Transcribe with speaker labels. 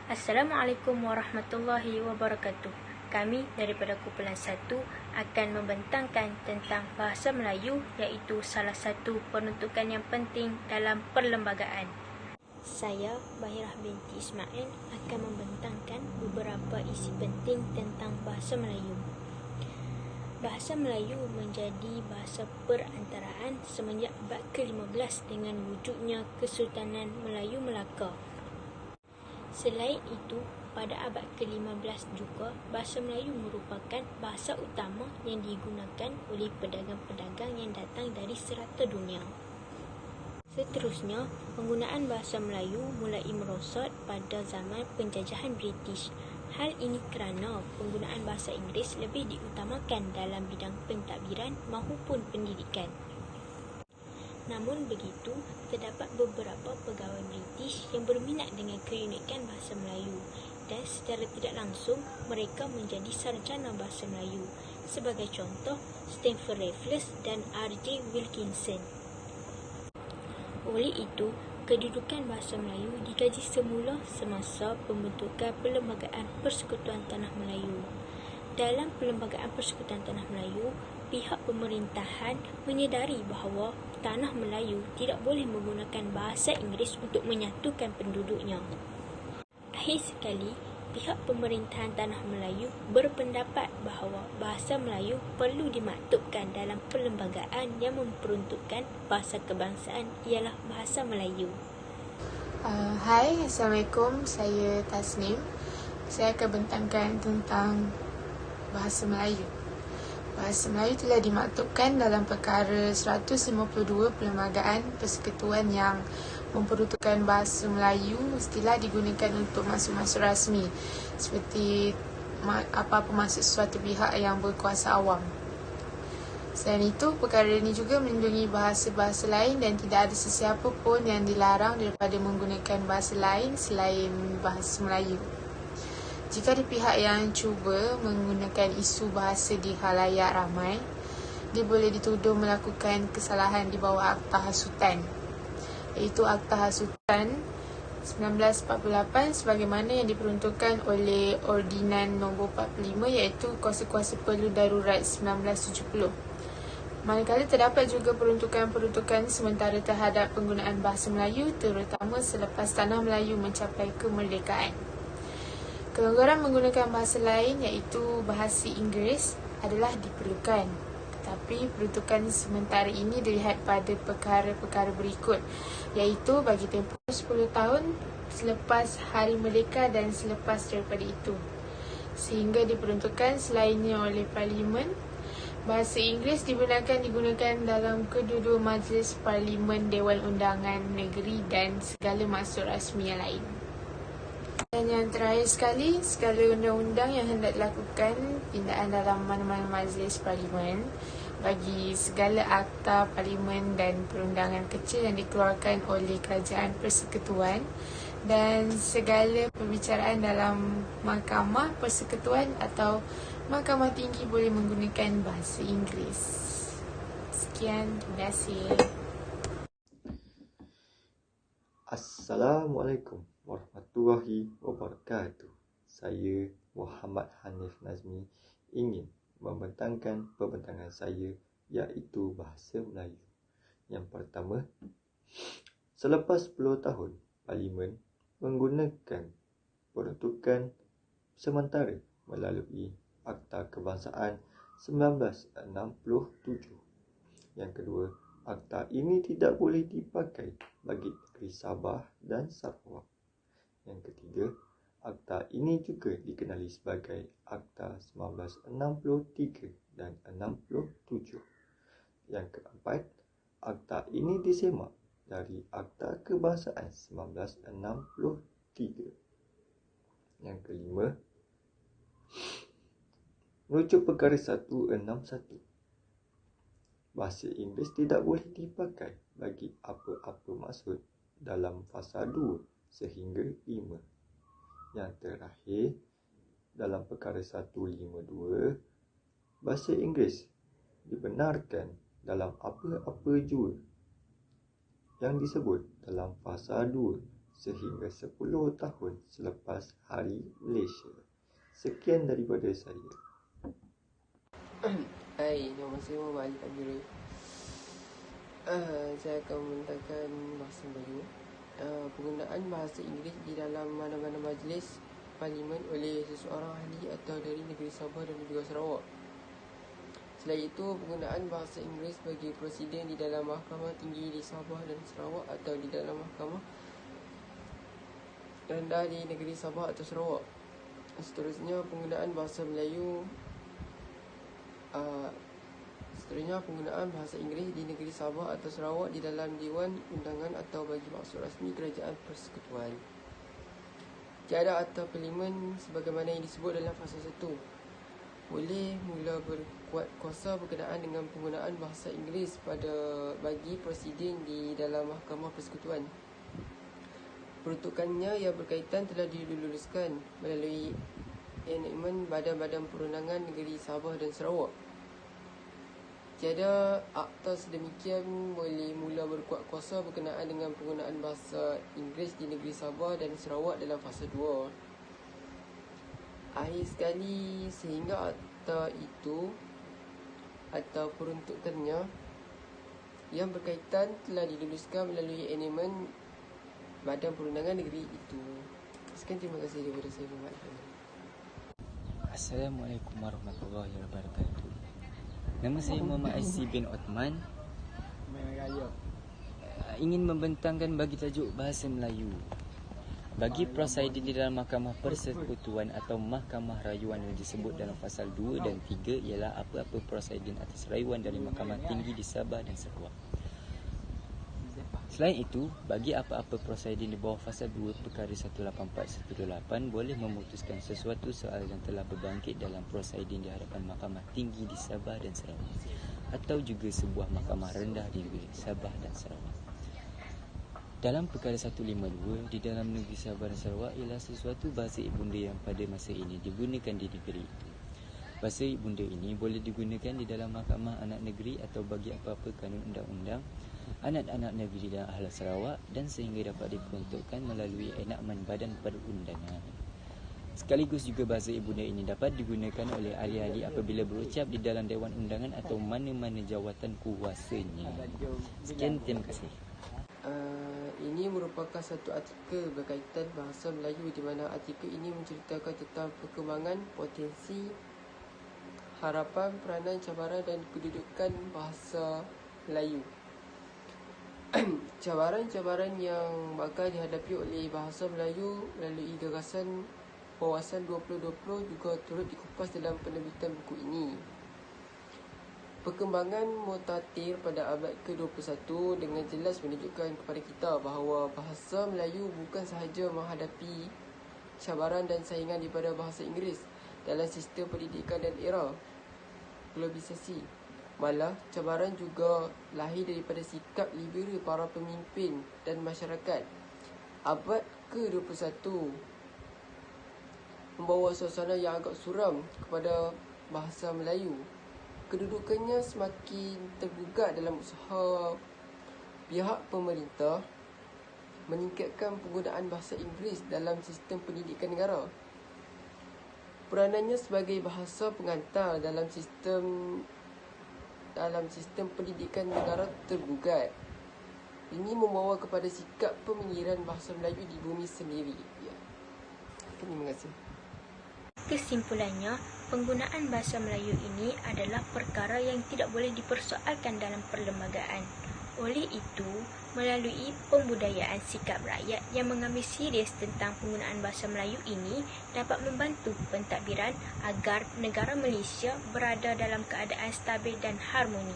Speaker 1: Assalamualaikum warahmatullahi wabarakatuh. Kami daripada kumpulan 1 akan membentangkan tentang bahasa Melayu, iaitu salah satu peruntukan yang penting dalam perlembagaan. Saya, Bahirah binti Ismail, akan membentangkan beberapa isi penting tentang bahasa Melayu. Bahasa Melayu menjadi bahasa perantaraan semenjak abad ke-15 dengan wujudnya Kesultanan Melayu Melaka. Selain itu, pada abad ke-15 juga, bahasa Melayu merupakan bahasa utama yang digunakan oleh pedagang-pedagang yang datang dari serata dunia. Seterusnya, penggunaan bahasa Melayu mulai merosot pada zaman penjajahan British. Hal ini kerana penggunaan bahasa Inggeris lebih diutamakan dalam bidang pentadbiran maupun pendidikan. Namun begitu, terdapat beberapa pegawai British yang berminat dengan keunikan bahasa Melayu dan secara tidak langsung mereka menjadi sarjana bahasa Melayu. Sebagai contoh, Stamford Raffles dan R.J. Wilkinson. Oleh itu, kedudukan bahasa Melayu dikaji semula semasa pembentukan Perlembagaan Persekutuan Tanah Melayu. Dalam Perlembagaan Persekutuan Tanah Melayu, pihak pemerintahan menyedari bahawa Tanah Melayu tidak boleh menggunakan bahasa Inggeris untuk menyatukan penduduknya. Akhir sekali, pihak pemerintahan Tanah Melayu berpendapat bahawa bahasa Melayu perlu dimaktubkan dalam perlembagaan yang memperuntukkan bahasa kebangsaan ialah bahasa Melayu.
Speaker 2: Hai, Assalamualaikum. Saya Tasnim. Saya akan bentangkan tentang bahasa Melayu. Bahasa Melayu telah dimaktubkan dalam perkara 152 Perlembagaan Persekutuan yang memperuntukkan bahasa Melayu mestilah digunakan untuk maksud-maksud rasmi seperti apa-apa maksud suatu pihak yang berkuasa awam. Selain itu, perkara ini juga melindungi bahasa-bahasa lain dan tidak ada sesiapa pun yang dilarang daripada menggunakan bahasa lain selain bahasa Melayu. Jika ada pihak yang cuba menggunakan isu bahasa di khalayak ramai, dia boleh dituduh melakukan kesalahan di bawah Akta Hasutan, iaitu Akta Hasutan 1948 sebagaimana yang diperuntukkan oleh Ordinan Nombor 45 iaitu Kuasa-Kuasa Perlu Darurat 1970. Manakala terdapat juga peruntukan-peruntukan sementara terhadap penggunaan bahasa Melayu terutama selepas Tanah Melayu mencapai kemerdekaan. Kelonggaran menggunakan bahasa lain iaitu bahasa Inggeris adalah diperlukan. Tetapi peruntukan sementara ini dilihat pada perkara-perkara berikut, iaitu bagi tempoh 10 tahun selepas Hari Merdeka dan selepas daripada itu. Sehingga diperuntukkan selainnya oleh Parlimen, bahasa Inggeris digunakan dalam kedua-dua majlis Parlimen, Dewan Undangan Negeri dan segala maksud rasmi yang lain. Dan yang terakhir sekali, segala undang-undang yang hendak dilakukan pindaan dalam mana-mana majlis parlimen bagi segala akta parlimen dan perundangan kecil yang dikeluarkan oleh kerajaan persekutuan dan segala perbicaraan dalam mahkamah persekutuan atau mahkamah tinggi boleh menggunakan bahasa Inggeris. Sekian, terima kasih.
Speaker 3: Assalamualaikum warahmatullahi wabarakatuh. Saya Muhammad Hanif Nazmi ingin membentangkan pembentangan saya iaitu bahasa Melayu. Yang pertama, selepas 10 tahun Parlimen menggunakan peruntukan sementara melalui Akta Kebangsaan 1967. Yang kedua, akta ini tidak boleh dipakai bagi negeri Sabah dan Sarawak. Yang ketiga, akta ini juga dikenali sebagai Akta 1963 dan 67. Yang keempat, akta ini disemak dari Akta Kebangsaan 1963. Yang kelima, merujuk perkara 161. Bahasa Inggeris tidak boleh dipakai bagi apa-apa maksud dalam fasa 2 sehingga 5. Yang terakhir, dalam perkara 152, bahasa Inggeris dibenarkan dalam apa-apa jua yang disebut dalam fasa 2 sehingga 10 tahun selepas Hari Malaysia. Sekian daripada saya.
Speaker 4: Hai, nama saya Muhammad Ali Abdul. Saya akan membentangkan bahasa Melayu. Penggunaan bahasa Inggeris di dalam mana-mana majlis parlimen oleh seseorang ahli atau dari negeri Sabah dan juga Sarawak. Selain itu, penggunaan bahasa Inggeris bagi presiden di dalam mahkamah tinggi di Sabah dan Sarawak atau di dalam mahkamah rendah di negeri Sabah atau Sarawak. Seterusnya, penggunaan bahasa Melayu penggunaan bahasa Inggeris di negeri Sabah atau Sarawak di dalam Dewan Undangan atau bagi maksud rasmi Kerajaan Persekutuan. Tiada atau parlimen sebagaimana yang disebut dalam fasa 1 boleh mula berkuat kuasa berkenaan dengan penggunaan bahasa Inggeris bagi presiden di dalam Mahkamah Persekutuan. Peruntukannya yang berkaitan telah diluluskan melalui enakmen Badan-Badan Perundangan Negeri Sabah dan Sarawak. Tiada akta sedemikian boleh mula berkuat kuasa berkenaan dengan penggunaan bahasa Inggeris di negeri Sabah dan Sarawak dalam fasa 2. Akhir sekali, sehingga akta itu atau peruntukannya yang berkaitan telah diluluskan melalui enakmen Badan Perundangan Negeri itu. Sekian, terima kasih daripada saya, Muhammad.
Speaker 5: Assalamualaikum warahmatullahi wabarakatuh. Nama saya Muhammad Aziz bin Othman. Ingin membentangkan bagi tajuk bahasa Melayu. Bagi presiden di dalam Mahkamah Persekutuan atau Mahkamah Rayuan yang disebut dalam pasal 2 dan 3 ialah apa-apa presiden atas rayuan dari Mahkamah Tinggi di Sabah dan Sarawak. Selain itu, bagi apa-apa presiden di bawah fasa 2 perkara 184-128 boleh memutuskan sesuatu soal yang telah berbangkit dalam presiden di hadapan Mahkamah Tinggi di Sabah dan Sarawak atau juga sebuah mahkamah rendah di negeri Sabah dan Sarawak. Dalam perkara 152 di dalam negeri Sabah dan Sarawak ialah sesuatu bahasa ibunda yang pada masa ini digunakan di negeri itu. Bahasa ibunda ini boleh digunakan di dalam mahkamah anak negeri atau bagi apa-apa kanun undang-undang anak-anak negeri dan ahli Sarawak dan sehingga dapat diperuntukkan melalui enakmen Badan Perundangan. Sekaligus juga bahasa ibunda ini dapat digunakan oleh ahli-ahli apabila berucap di dalam Dewan Undangan atau mana-mana jawatan kuasanya. Sekian, terima kasih.
Speaker 4: Ini merupakan satu artikel berkaitan bahasa Melayu di mana artikel ini menceritakan tentang perkembangan, potensi, harapan, peranan, cabaran dan kedudukan bahasa Melayu. Cabaran-cabaran yang bakal dihadapi oleh bahasa Melayu melalui gagasan Wawasan 2020 juga turut dikupas dalam penerbitan buku ini. Perkembangan mutakhir pada abad ke-21 dengan jelas menunjukkan kepada kita bahawa bahasa Melayu bukan sahaja menghadapi cabaran dan saingan daripada bahasa Inggeris dalam sistem pendidikan dan era globalisasi. Malah, cabaran juga lahir daripada sikap liberal para pemimpin dan masyarakat. Abad ke-21 membawa suasana yang agak suram kepada bahasa Melayu. Kedudukannya semakin tergugat dalam usaha pihak pemerintah meningkatkan penggunaan bahasa Inggeris dalam sistem pendidikan negara. Peranannya sebagai bahasa pengantar dalam sistem pendidikan negara tergugat. Ini membawa kepada sikap peminggiran bahasa Melayu di bumi sendiri. Ya. Terima kasih.
Speaker 1: Kesimpulannya, penggunaan bahasa Melayu ini adalah perkara yang tidak boleh dipersoalkan dalam perlembagaan. Oleh itu, melalui pembudayaan sikap rakyat yang mengambil serius tentang penggunaan bahasa Melayu ini dapat membantu pentadbiran agar negara Malaysia berada dalam keadaan stabil dan harmoni.